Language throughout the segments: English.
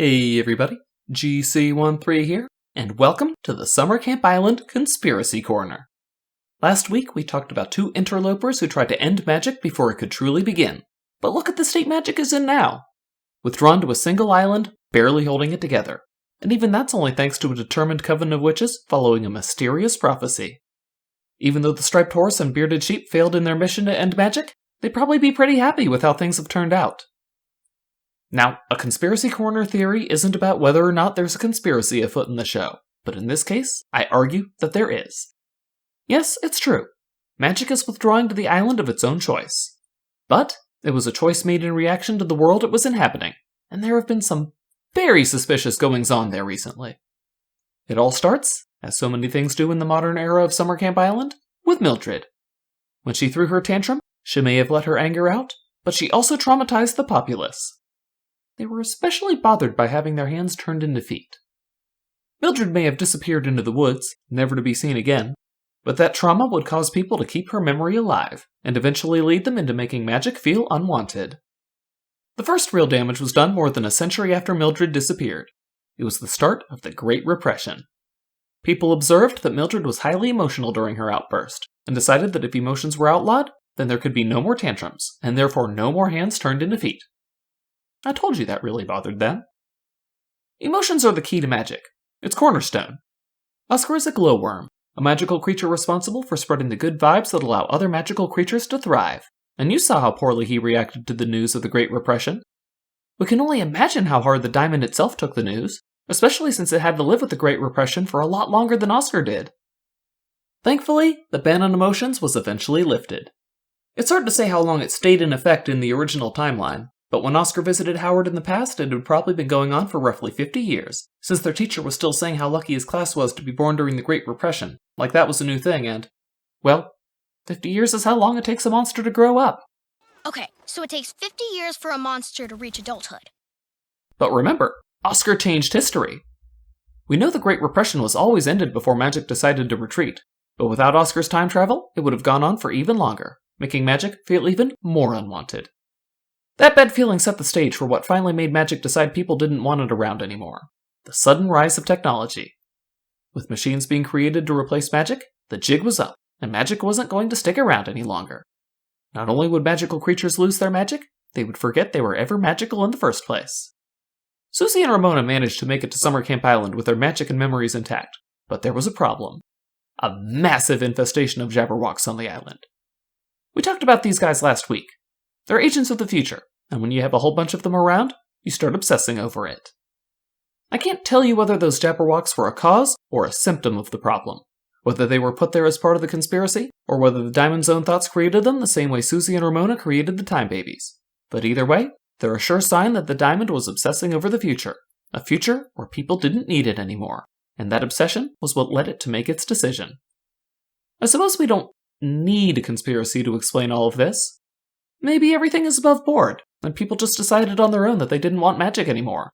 Hey everybody, GC13 here, and welcome to the Summer Camp Island Conspiracy Corner. Last week we talked about two interlopers who tried to end magic before it could truly begin. But look at the state magic is in now. Withdrawn to a single island, barely holding it together. And even that's only thanks to a determined coven of witches following a mysterious prophecy. Even though the striped horse and bearded sheep failed in their mission to end magic, they'd probably be pretty happy with how things have turned out. Now, a conspiracy corner theory isn't about whether or not there's a conspiracy afoot in the show, but in this case, I argue that there is. Yes, it's true. Magic is withdrawing to the island of its own choice. But it was a choice made in reaction to the world it was inhabiting, and there have been some very suspicious goings-on there recently. It all starts, as so many things do in the modern era of Summer Camp Island, with Mildred. When she threw her tantrum, she may have let her anger out, but she also traumatized the populace. They were especially bothered by having their hands turned into feet. Mildred may have disappeared into the woods, never to be seen again, but that trauma would cause people to keep her memory alive, and eventually lead them into making magic feel unwanted. The first real damage was done more than a century after Mildred disappeared. It was the start of the Great Repression. People observed that Mildred was highly emotional during her outburst, and decided that if emotions were outlawed, then there could be no more tantrums, and therefore no more hands turned into feet. I told you that really bothered them. Emotions are the key to magic. It's cornerstone. Oscar is a glowworm, a magical creature responsible for spreading the good vibes that allow other magical creatures to thrive. And you saw how poorly he reacted to the news of the Great Repression. We can only imagine how hard the diamond itself took the news, especially since it had to live with the Great Repression for a lot longer than Oscar did. Thankfully, the ban on emotions was eventually lifted. It's hard to say how long it stayed in effect in the original timeline, but when Oscar visited Howard in the past, it had probably been going on for roughly 50 years, since their teacher was still saying how lucky his class was to be born during the Great Repression, like that was a new thing, and, well, 50 years is how long it takes a monster to grow up. Okay, so it takes 50 years for a monster to reach adulthood. But remember, Oscar changed history. We know the Great Repression was always ended before magic decided to retreat, but without Oscar's time travel, it would have gone on for even longer, making magic feel even more unwanted. That bad feeling set the stage for what finally made magic decide people didn't want it around anymore. The sudden rise of technology. With machines being created to replace magic, the jig was up, and magic wasn't going to stick around any longer. Not only would magical creatures lose their magic, they would forget they were ever magical in the first place. Susie and Ramona managed to make it to Summer Camp Island with their magic and memories intact, but there was a problem. A massive infestation of Jabberwocks on the island. We talked about these guys last week. They're agents of the future, and when you have a whole bunch of them around, you start obsessing over it. I can't tell you whether those Jabberwocks were a cause or a symptom of the problem, whether they were put there as part of the conspiracy, or whether the Diamond's own thoughts created them the same way Susie and Ramona created the Time Babies. But either way, they're a sure sign that the Diamond was obsessing over the future, a future where people didn't need it anymore, and that obsession was what led it to make its decision. I suppose we don't need a conspiracy to explain all of this. Maybe everything is above board, and people just decided on their own that they didn't want magic anymore.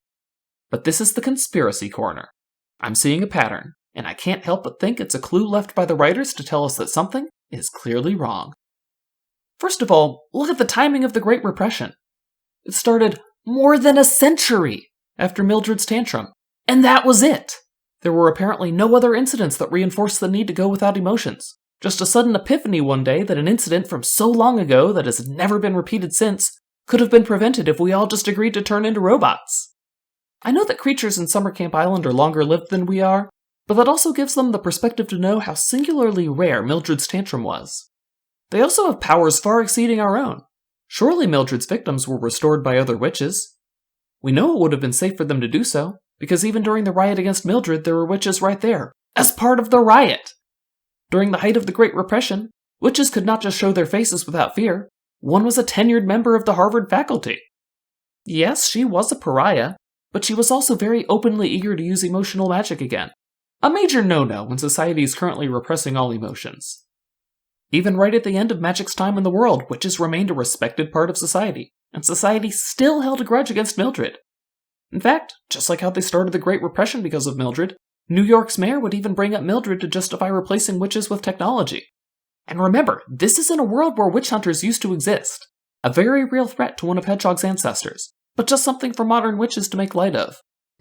But this is the conspiracy corner. I'm seeing a pattern, and I can't help but think it's a clue left by the writers to tell us that something is clearly wrong. First of all, look at the timing of the Great Repression. It started more than a century after Mildred's tantrum, and that was it. There were apparently no other incidents that reinforced the need to go without emotions. Just a sudden epiphany one day that an incident from so long ago that has never been repeated since could have been prevented if we all just agreed to turn into robots. I know that creatures in Summer Camp Island are longer lived than we are, but that also gives them the perspective to know how singularly rare Mildred's tantrum was. They also have powers far exceeding our own. Surely Mildred's victims were restored by other witches. We know it would have been safe for them to do so, because even during the riot against Mildred there were witches right there, as part of the riot. During the height of the Great Repression, witches could not just show their faces without fear. One was a tenured member of the Harvard faculty. Yes, she was a pariah, but she was also very openly eager to use emotional magic again. A major no-no when society is currently repressing all emotions. Even right at the end of magic's time in the world, witches remained a respected part of society, and society still held a grudge against Mildred. In fact, just like how they started the Great Repression because of Mildred, New York's mayor would even bring up Mildred to justify replacing witches with technology. And remember, this is in a world where witch hunters used to exist. A very real threat to one of Hedgehog's ancestors, but just something for modern witches to make light of.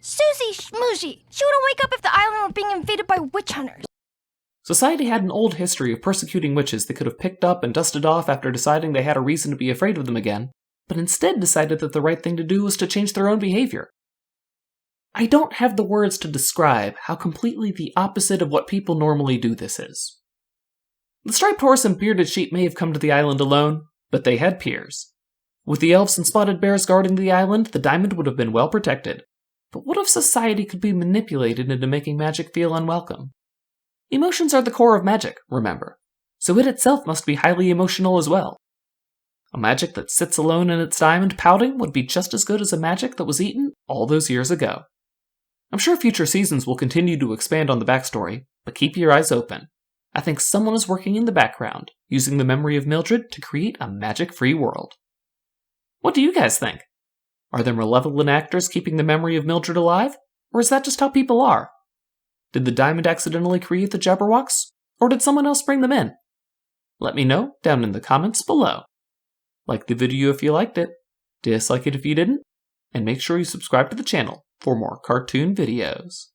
Susie Schmoozy! She wouldn't wake up if the island were being invaded by witch hunters. Society had an old history of persecuting witches they could have picked up and dusted off after deciding they had a reason to be afraid of them again, but instead decided that the right thing to do was to change their own behavior. I don't have the words to describe how completely the opposite of what people normally do this is. The striped horse and bearded sheep may have come to the island alone, but they had peers. With the elves and spotted bears guarding the island, the diamond would have been well protected. But what if society could be manipulated into making magic feel unwelcome? Emotions are the core of magic, remember, so it itself must be highly emotional as well. A magic that sits alone in its diamond pouting would be just as good as a magic that was eaten all those years ago. I'm sure future seasons will continue to expand on the backstory, but keep your eyes open. I think someone is working in the background, using the memory of Mildred to create a magic-free world. What do you guys think? Are there malevolent actors keeping the memory of Mildred alive, or is that just how people are? Did the diamond accidentally create the Jabberwocks, or did someone else bring them in? Let me know down in the comments below. Like the video if you liked it, dislike it if you didn't, and make sure you subscribe to the channel for more cartoon videos.